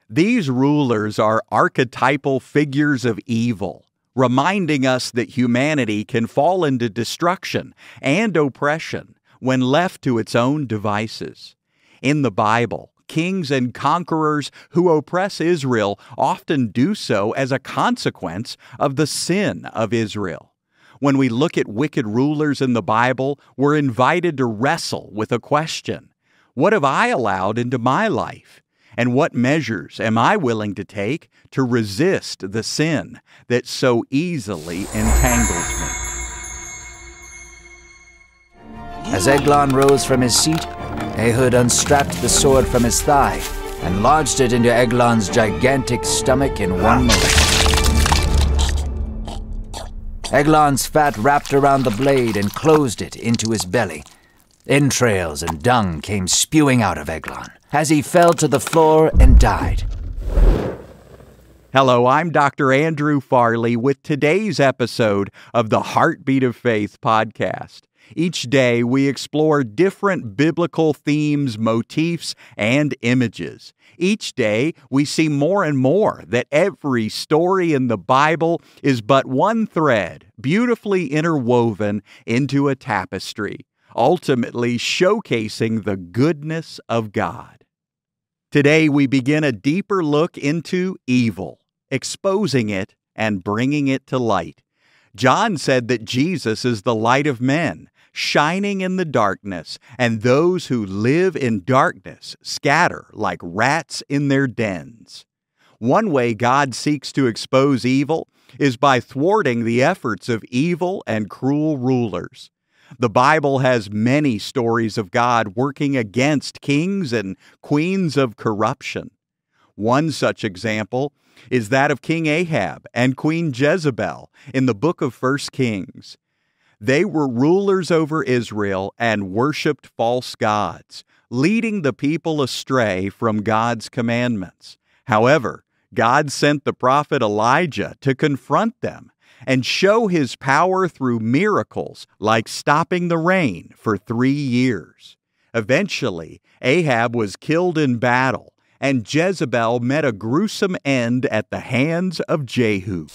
These rulers are archetypal figures of evil, reminding us that humanity can fall into destruction and oppression when left to its own devices. In the Bible, kings and conquerors who oppress Israel often do so as a consequence of the sin of Israel. When we look at wicked rulers in the Bible, we're invited to wrestle with a question: what have I allowed into my life? And what measures am I willing to take to resist the sin that so easily entangles me? As Eglon rose from his seat, Ehud unstrapped the sword from his thigh and lodged it into Eglon's gigantic stomach in one motion. Eglon's fat wrapped around the blade and closed it into his belly. Entrails and dung came spewing out of Eglon as he fell to the floor and died. Hello, I'm Dr. Andrew Farley with today's episode of the Heartbeat of Faith podcast. Each day we explore different biblical themes, motifs, and images. Each day we see more and more that every story in the Bible is but one thread beautifully interwoven into a tapestry, ultimately showcasing the goodness of God. Today we begin a deeper look into evil, exposing it and bringing it to light. John said that Jesus is the light of men, shining in the darkness, and those who live in darkness scatter like rats in their dens. One way God seeks to expose evil is by thwarting the efforts of evil and cruel rulers. The Bible has many stories of God working against kings and queens of corruption. One such example is that of King Ahab and Queen Jezebel in the book of 1 Kings. They were rulers over Israel and worshipped false gods, leading the people astray from God's commandments. However, God sent the prophet Elijah to confront them and show his power through miracles like stopping the rain for 3 years. Eventually, Ahab was killed in battle, and Jezebel met a gruesome end at the hands of Jehu.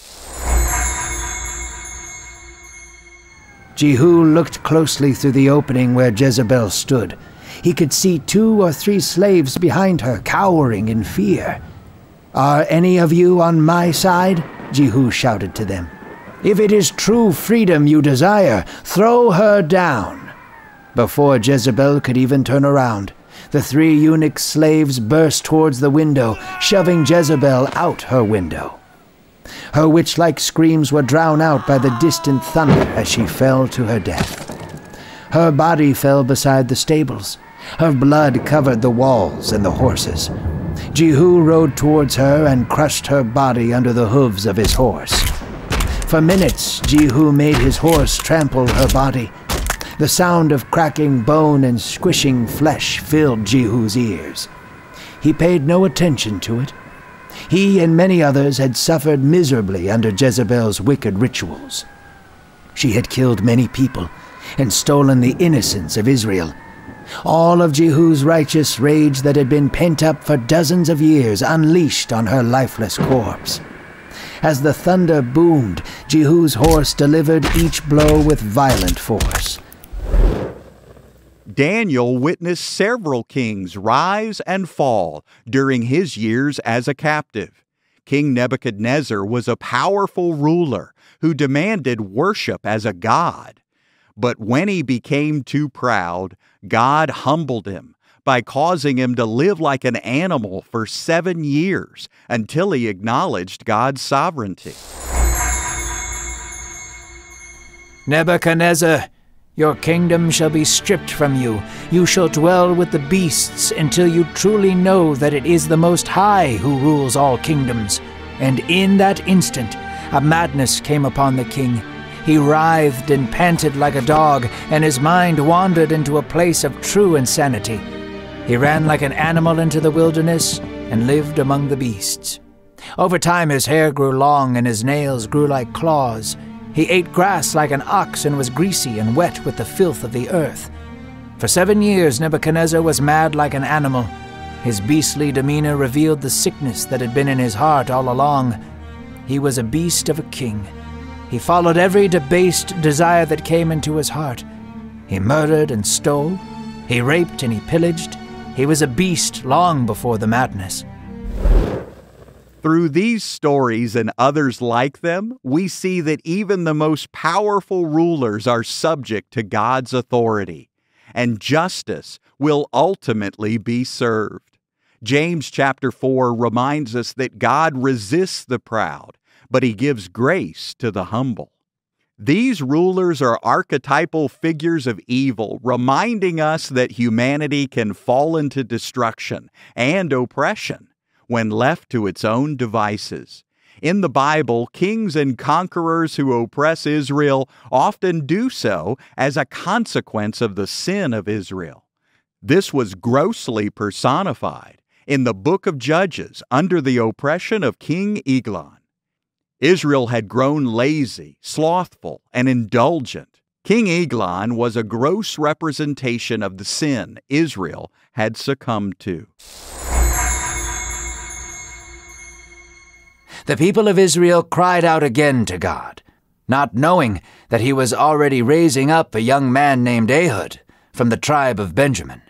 Jehu looked closely through the opening where Jezebel stood. He could see 2 or 3 slaves behind her, cowering in fear. "Are any of you on my side?" Jehu shouted to them. "If it is true freedom you desire, throw her down." Before Jezebel could even turn around, the 3 eunuch slaves burst towards the window, shoving Jezebel out her window. Her witch-like screams were drowned out by the distant thunder as she fell to her death. Her body fell beside the stables. Her blood covered the walls and the horses. Jehu rode towards her and crushed her body under the hooves of his horse. For minutes, Jehu made his horse trample her body. The sound of cracking bone and squishing flesh filled Jehu's ears. He paid no attention to it. He and many others had suffered miserably under Jezebel's wicked rituals. She had killed many people and stolen the innocence of Israel. All of Jehu's righteous rage that had been pent up for dozens of years unleashed on her lifeless corpse. As the thunder boomed, Jehu's horse delivered each blow with violent force. Daniel witnessed several kings rise and fall during his years as a captive. King Nebuchadnezzar was a powerful ruler who demanded worship as a god. But when he became too proud, God humbled him by causing him to live like an animal for 7 years until he acknowledged God's sovereignty. "Nebuchadnezzar, your kingdom shall be stripped from you. You shall dwell with the beasts until you truly know that it is the Most High who rules all kingdoms." And in that instant, a madness came upon the king. He writhed and panted like a dog, and his mind wandered into a place of true insanity. He ran like an animal into the wilderness and lived among the beasts. Over time his hair grew long and his nails grew like claws. He ate grass like an ox and was greasy and wet with the filth of the earth. For 7 years Nebuchadnezzar was mad like an animal. His beastly demeanor revealed the sickness that had been in his heart all along. He was a beast of a king. He followed every debased desire that came into his heart. He murdered and stole. He raped and he pillaged. He was a beast long before the madness. Through these stories and others like them, we see that even the most powerful rulers are subject to God's authority, and justice will ultimately be served. James chapter 4 reminds us that God resists the proud, but He gives grace to the humble. These rulers are archetypal figures of evil, reminding us that humanity can fall into destruction and oppression when left to its own devices. In the Bible, kings and conquerors who oppress Israel often do so as a consequence of the sin of Israel. This was grossly personified in the book of Judges under the oppression of King Eglon. Israel had grown lazy, slothful, and indulgent. King Eglon was a gross representation of the sin Israel had succumbed to. The people of Israel cried out again to God, not knowing that He was already raising up a young man named Ehud from the tribe of Benjamin.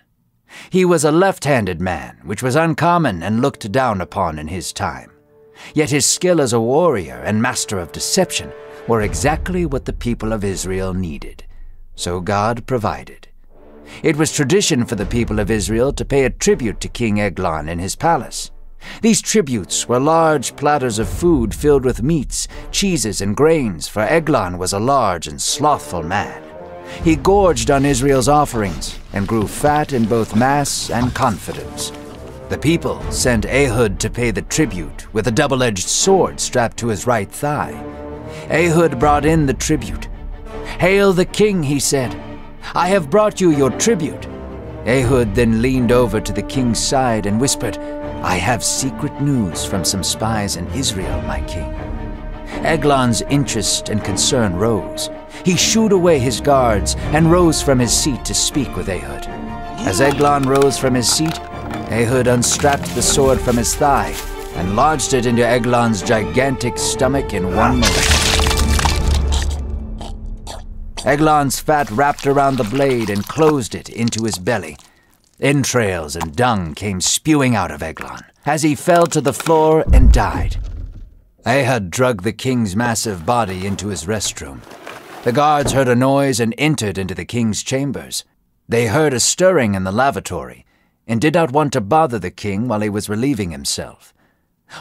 He was a left-handed man, which was uncommon and looked down upon in his time. Yet his skill as a warrior and master of deception were exactly what the people of Israel needed. So God provided. It was tradition for the people of Israel to pay a tribute to King Eglon in his palace. These tributes were large platters of food filled with meats, cheeses, and grains, for Eglon was a large and slothful man. He gorged on Israel's offerings and grew fat in both mass and confidence. The people sent Ehud to pay the tribute with a double-edged sword strapped to his right thigh. Ehud brought in the tribute. "Hail the king," he said. "I have brought you your tribute." Ehud then leaned over to the king's side and whispered, "I have secret news from some spies in Israel, my king." Eglon's interest and concern rose. He shooed away his guards and rose from his seat to speak with Ehud. As Eglon rose from his seat, Ehud unstrapped the sword from his thigh and lodged it into Eglon's gigantic stomach in one motion. Eglon's fat wrapped around the blade and closed it into his belly. Entrails and dung came spewing out of Eglon as he fell to the floor and died. Ehud dragged the king's massive body into his restroom. The guards heard a noise and entered into the king's chambers. They heard a stirring in the lavatory and did not want to bother the king while he was relieving himself.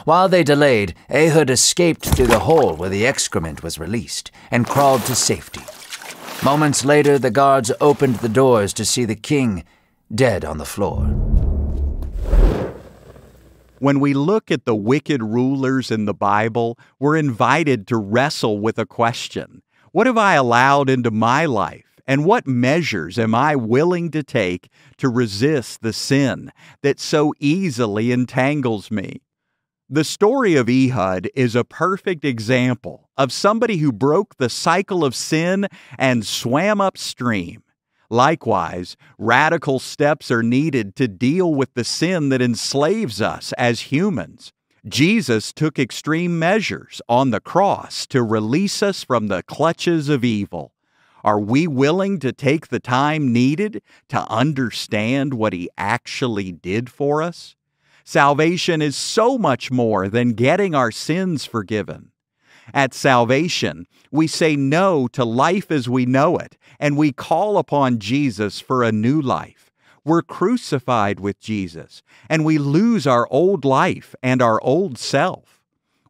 While they delayed, Ehud escaped through the hole where the excrement was released and crawled to safety. Moments later, the guards opened the doors to see the king dead on the floor. When we look at the wicked rulers in the Bible, we're invited to wrestle with a question. What have I allowed into my life, and what measures am I willing to take to resist the sin that so easily entangles me? The story of Ehud is a perfect example of somebody who broke the cycle of sin and swam upstream. Likewise, radical steps are needed to deal with the sin that enslaves us as humans. Jesus took extreme measures on the cross to release us from the clutches of evil. Are we willing to take the time needed to understand what He actually did for us? Salvation is so much more than getting our sins forgiven. At salvation, we say no to life as we know it, and we call upon Jesus for a new life. We're crucified with Jesus, and we lose our old life and our old self.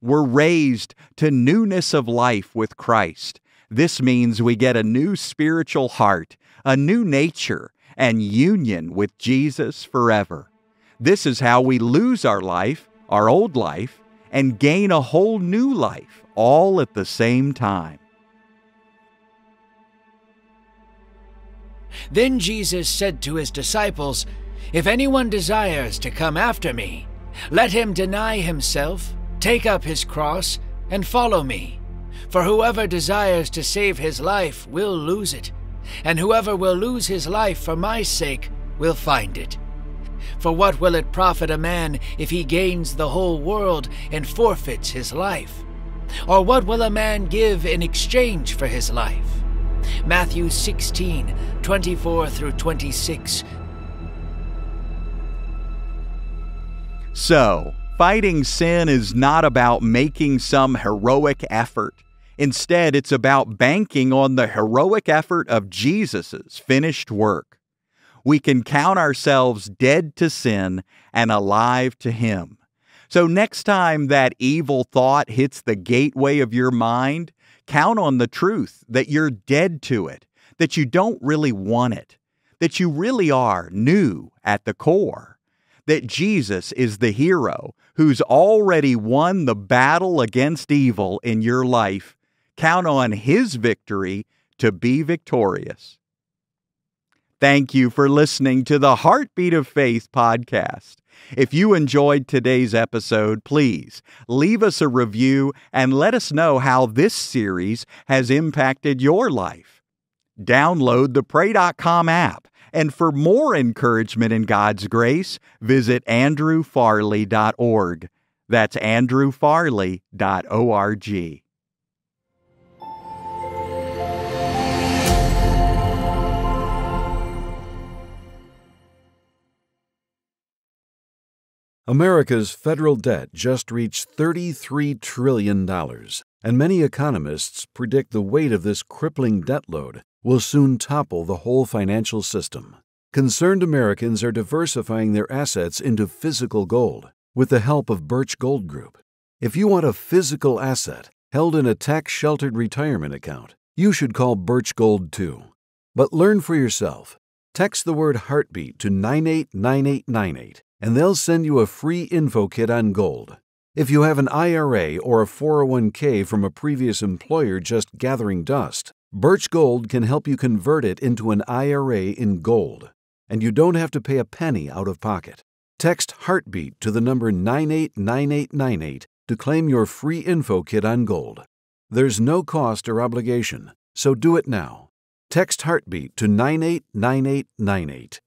We're raised to newness of life with Christ. This means we get a new spiritual heart, a new nature, and union with Jesus forever. This is how we lose our life, our old life, and gain a whole new life, all at the same time. Then Jesus said to His disciples, "If anyone desires to come after me, let him deny himself, take up his cross, and follow me. For whoever desires to save his life will lose it, and whoever will lose his life for my sake will find it. For what will it profit a man if he gains the whole world and forfeits his life? Or what will a man give in exchange for his life? Matthew 16:24 through 26. So, fighting sin is not about making some heroic effort. Instead, it's about banking on the heroic effort of Jesus' finished work. We can count ourselves dead to sin and alive to Him. So next time that evil thought hits the gateway of your mind, count on the truth that you're dead to it, that you don't really want it, that you really are new at the core, that Jesus is the hero who's already won the battle against evil in your life. Count on His victory to be victorious. Thank you for listening to the Heartbeat of Faith podcast. If you enjoyed today's episode, please leave us a review and let us know how this series has impacted your life. Download the pray.com app, and for more encouragement in God's grace, visit andrewfarley.org. That's andrewfarley.org. America's federal debt just reached $33 trillion, and many economists predict the weight of this crippling debt load will soon topple the whole financial system. Concerned Americans are diversifying their assets into physical gold with the help of Birch Gold Group. If you want a physical asset held in a tax-sheltered retirement account, you should call Birch Gold too. But learn for yourself. Text the word heartbeat to 989898. and they'll send you a free info kit on gold. If you have an IRA or a 401k from a previous employer just gathering dust, Birch Gold can help you convert it into an IRA in gold, and you don't have to pay a penny out of pocket. Text Heartbeat to the number 989898 to claim your free info kit on gold. There's no cost or obligation, so do it now. Text Heartbeat to 989898.